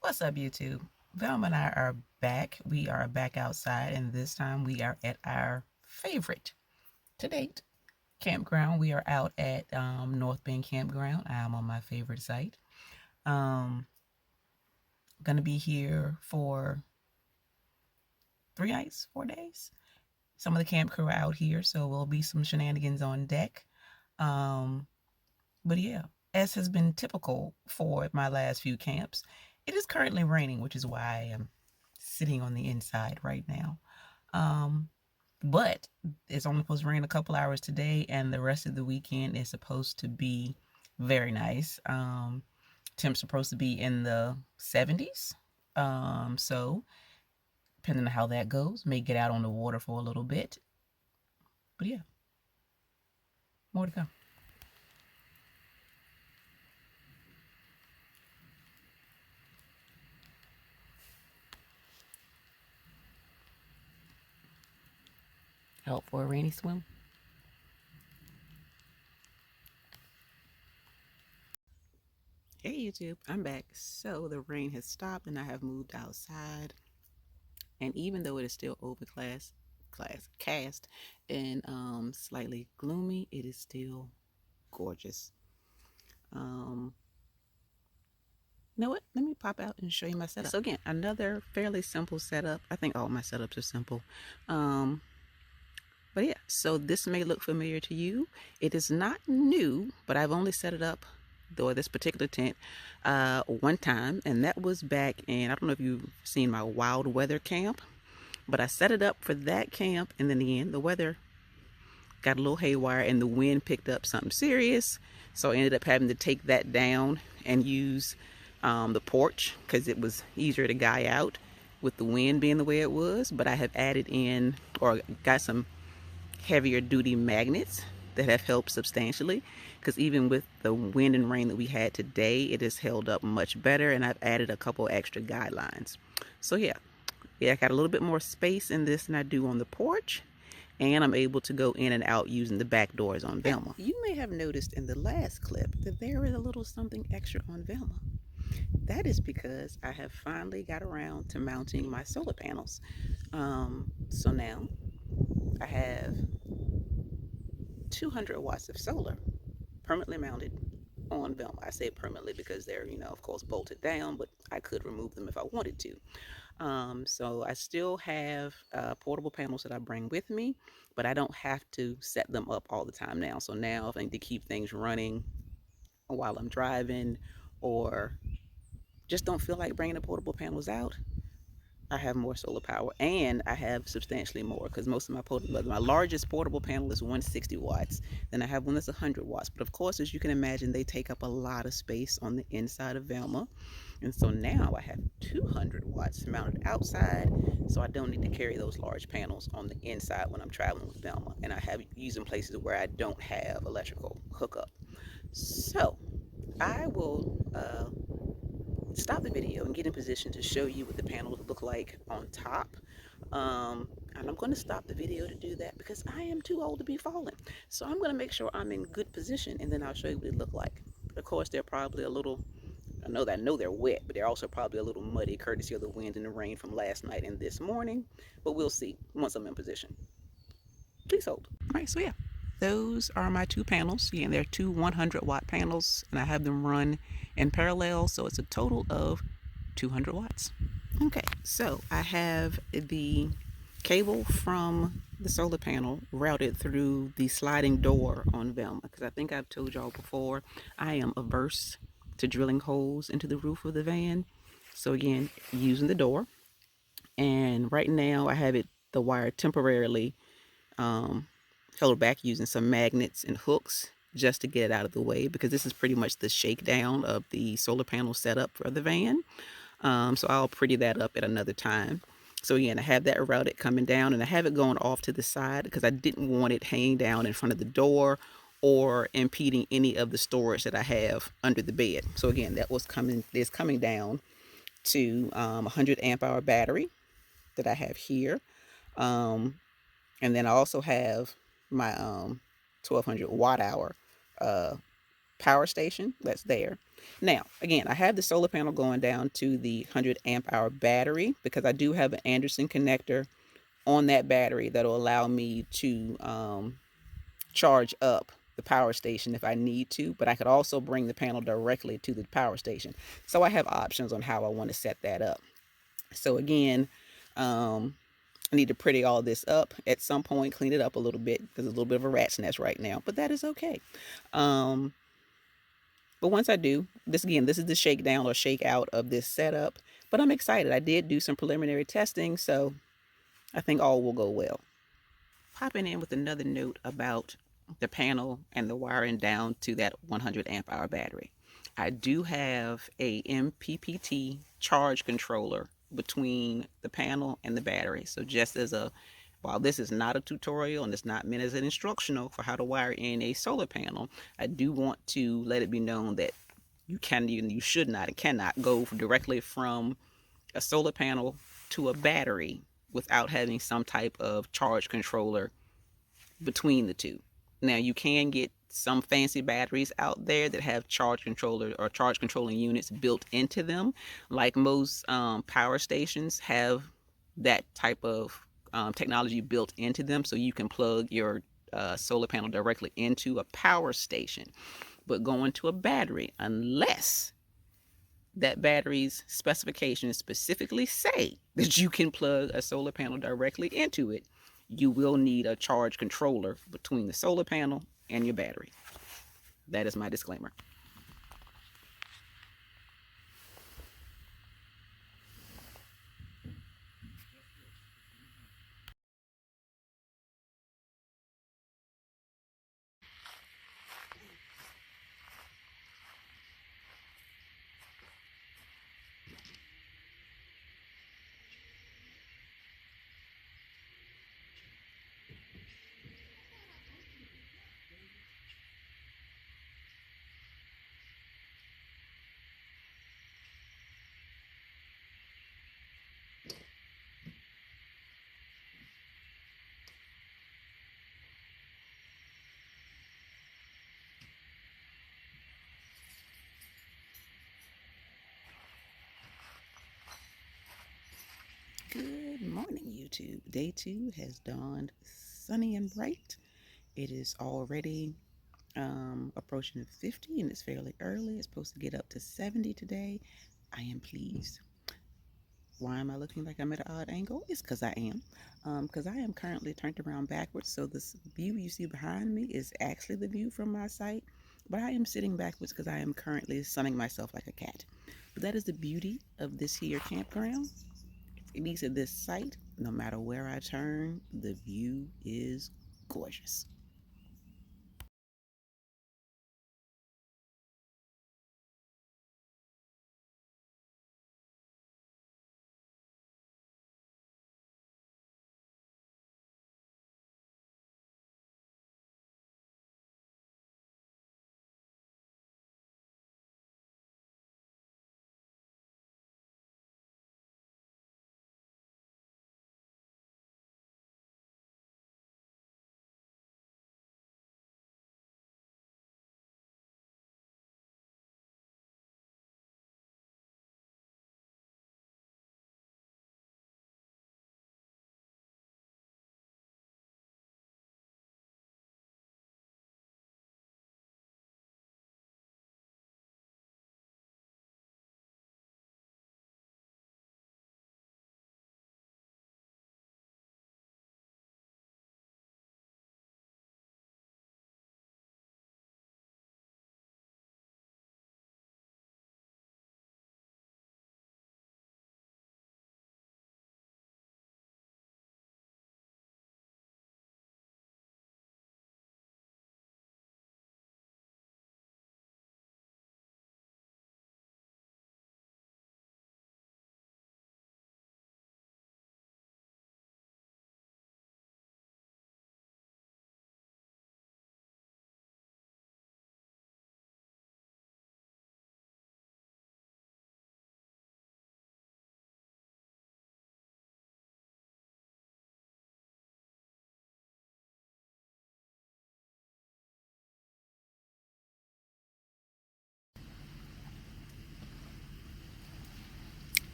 What's up, YouTube? Velma and I are back. We are back outside, and this time we are at our favorite to date campground. We are out at NorthBend Campground. I am on my favorite site. Um, gonna be here for 3 nights, 4 days. Some of the camp crew are out here, so will be some shenanigans on deck. Um, but yeah, as has been typical for my last few camps, it is currently raining, which is why I am sitting on the inside right now. Um, but it's only supposed to rain a couple hours today, and the rest of the weekend is supposed to be very nice. Temps supposed to be in the 70s. So depending on how that goes, may get out on the water for a little bit. But yeah, more to come. Help for a rainy swim. Hey YouTube, I'm back. So the rain has stopped and I have moved outside. And even though it is still cast and slightly gloomy, it is still gorgeous. You know what? Let me pop out and show you my setup. So again, another fairly simple setup. I think all my setups are simple. But yeah, so this may look familiar to you. It is not new, but I've only set it up, though this particular tent, one time, and that was back in, I don't know if you've seen my wild weather camp, but I set it up for that camp, and then in the end, the weather got a little haywire and the wind picked up something serious, so I ended up having to take that down and use the porch because it was easier to guy out with the wind being the way it was. But I have added in, or got some heavier duty magnets that have helped substantially, because even with the wind and rain that we had today, it has held up much better, and I've added a couple extra guidelines. So yeah, I got a little bit more space in this than I do on the porch, and I'm able to go in and out using the back doors on Velma. You may have noticed in the last clip that there is a little something extra on Velma. That is because I have finally got around to mounting my solar panels. So now I have 200 watts of solar permanently mounted on Velma. I say permanently because they're, of course, bolted down, but I could remove them if I wanted to. So I still have portable panels that I bring with me, but I don't have to set them up all the time now. So now if I need to keep things running while I'm driving, or just don't feel like bringing the portable panels out, I have more solar power, and I have substantially more, because most of my largest portable panel is 160 watts. Then I have one that's 100 watts. But of course, as you can imagine, they take up a lot of space on the inside of Velma. And so now I have 200 watts mounted outside, so I don't need to carry those large panels on the inside when I'm traveling with Velma. And I have used in places where I don't have electrical hookup. So I will stop the video and get in position to show you what the panels look like on top. And I'm going to stop the video to do that because I am too old to be falling. So I'm going to make sure I'm in good position, and then I'll show you what they look like. Of course, they're probably a little, I know they're wet, but they're also probably a little muddy courtesy of the wind and the rain from last night and this morning. But we'll see once I'm in position. Please hold. All right, so yeah, those are my two panels. Again, they're two 100-watt panels, and I have them run in parallel, so it's a total of 200 watts. Okay, so I have the cable from the solar panel routed through the sliding door on Velma, because I think I've told y'all before, I am averse to drilling holes into the roof of the van. So again, using the door, and right now I have the wire temporarily held back using some magnets and hooks just to get it out of the way, because this is pretty much the shakedown of the solar panel setup for the van. So I'll pretty that up at another time. So again, I have that routed coming down, and I have it going off to the side because I didn't want it hanging down in front of the door or impeding any of the storage that I have under the bed. So again, is coming down to 100 amp hour battery that I have here. And then I also have my 1200 watt hour power station that's there. Now, again, I have the solar panel going down to the 100 amp hour battery because I do have an Anderson connector on that battery that'll allow me to charge up the power station if I need to, but I could also bring the panel directly to the power station. So I have options on how I want to set that up. So again, I need to pretty all this up at some point, clean it up a little bit because it's a little bit of a rat's nest right now, but that is okay. Um, but once I do, this is the shakedown or shakeout of this setup. But I'm excited. I did do some preliminary testing, so I think all will go well. Popping in with another note about the panel and the wiring down to that 100 amp hour battery. I do have a MPPT charge controller between the panel and the battery. So just as a, while this is not a tutorial and it's not meant as an instructional for how to wire in a solar panel, I do want to let it be known that you should not and cannot go directly from a solar panel to a battery without having some type of charge controller between the two. Now you can get some fancy batteries out there that have charge controller or charge controlling units built into them, like most power stations have that type of technology built into them, so you can plug your solar panel directly into a power station. But going to a battery, unless that battery's specifications specifically say that you can plug a solar panel directly into it, you will need a charge controller between the solar panel and your battery. That is my disclaimer. Good morning, YouTube. Day 2 has dawned sunny and bright. It is already approaching 50 and it's fairly early. It's supposed to get up to 70 today. I am pleased. Why am I looking like I'm at an odd angle? It's because I am. Because I am currently turned around backwards. So this view you see behind me is actually the view from my site. But I am sitting backwards because I am currently sunning myself like a cat. But that is the beauty of this here campground. At least at this site, no matter where I turn, the view is gorgeous.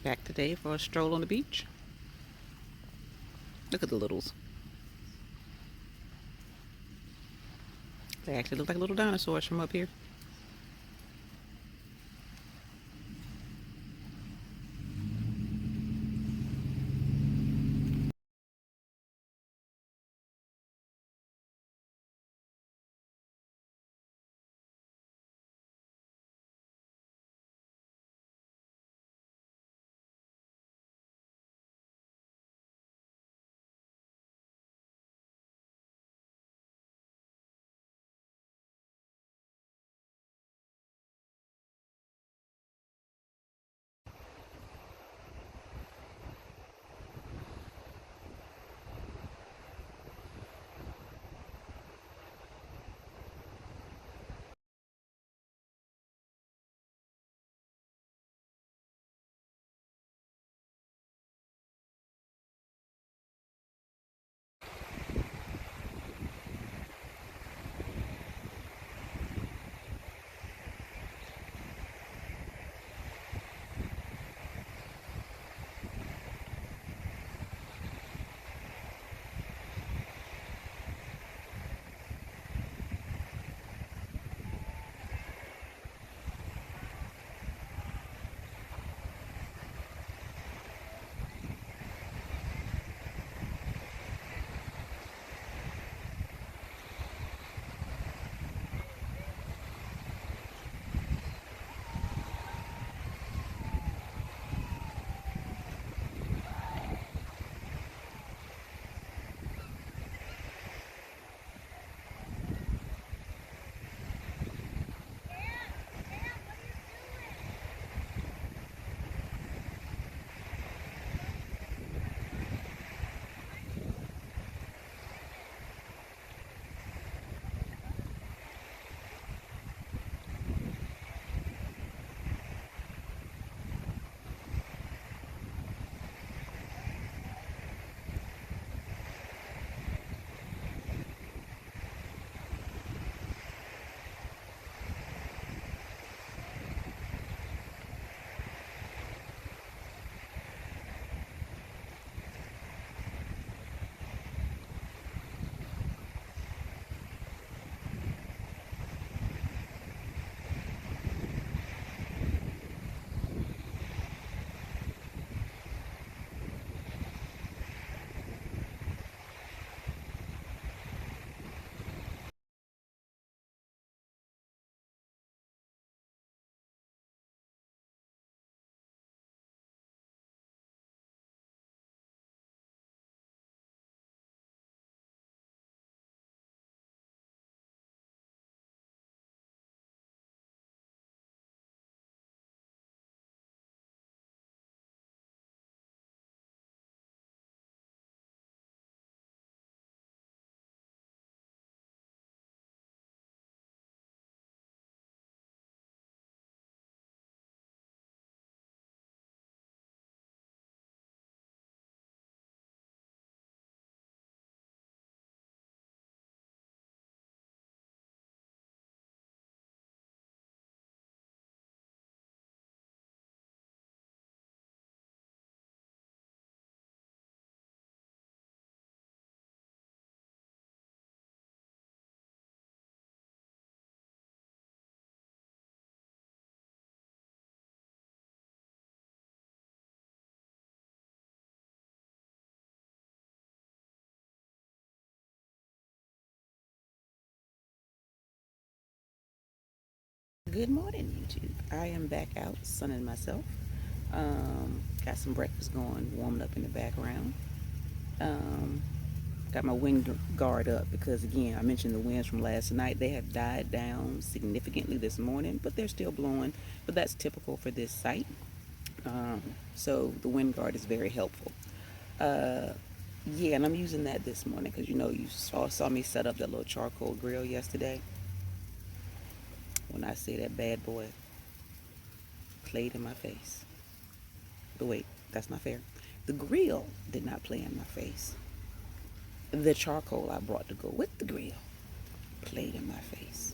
Back today for a stroll on the beach. Look at the littles. They actually look like little dinosaurs from up here. Good morning, YouTube. I am back out sunning myself. Got some breakfast going, warming up in the background. Um, got my wind guard up because, again, I mentioned the winds from last night. They have died down significantly this morning, but they're still blowing. But that's typical for this site. Um, so the wind guard is very helpful. Uh, yeah, and I'm using that this morning because you saw me set up that little charcoal grill yesterday. When I say that bad boy played in my face. But wait, that's not fair. The grill did not play in my face. The charcoal I brought to go with the grill played in my face.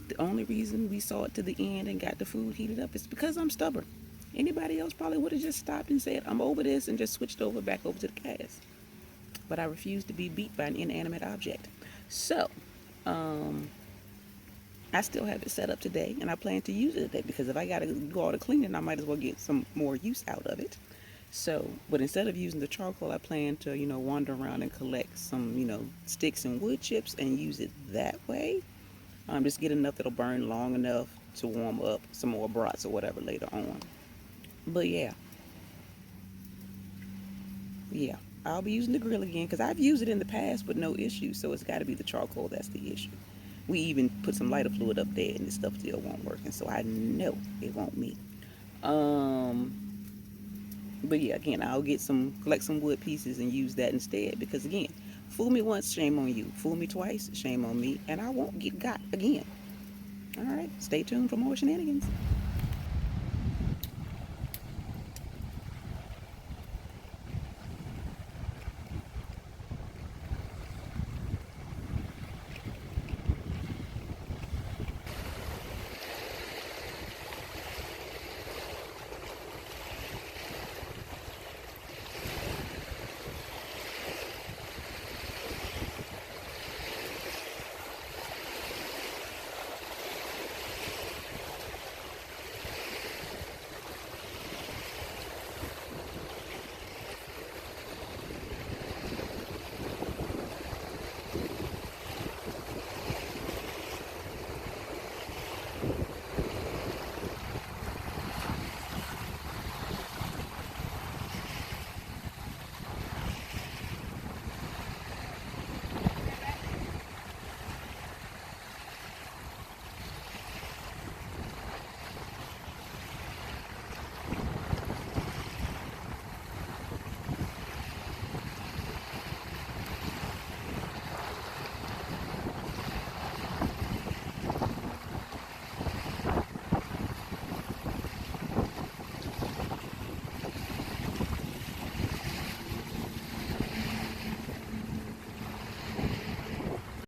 The only reason we saw it to the end and got the food heated up is because I'm stubborn. Anybody else probably would have just stopped and said, I'm over this, and just switched over back over to the gas. But I refuse to be beat by an inanimate object. So, um, I still have it set up today, and I plan to use it today because if I got to go all the cleaning, I might as well get some more use out of it. So, but instead of using the charcoal, I plan to, wander around and collect some, sticks and wood chips and use it that way. Just get enough that'll burn long enough to warm up some more brats or whatever later on. But yeah, yeah, I'll be using the grill again because I've used it in the past with no issue. So it's got to be the charcoal that's the issue. We even put some lighter fluid up there and this stuff still won't work. And so I know it won't me. Um, but yeah, again, I'll collect some wood pieces and use that instead because again, fool me once, shame on you. Fool me twice, shame on me, and I won't get got again. All right, stay tuned for more shenanigans.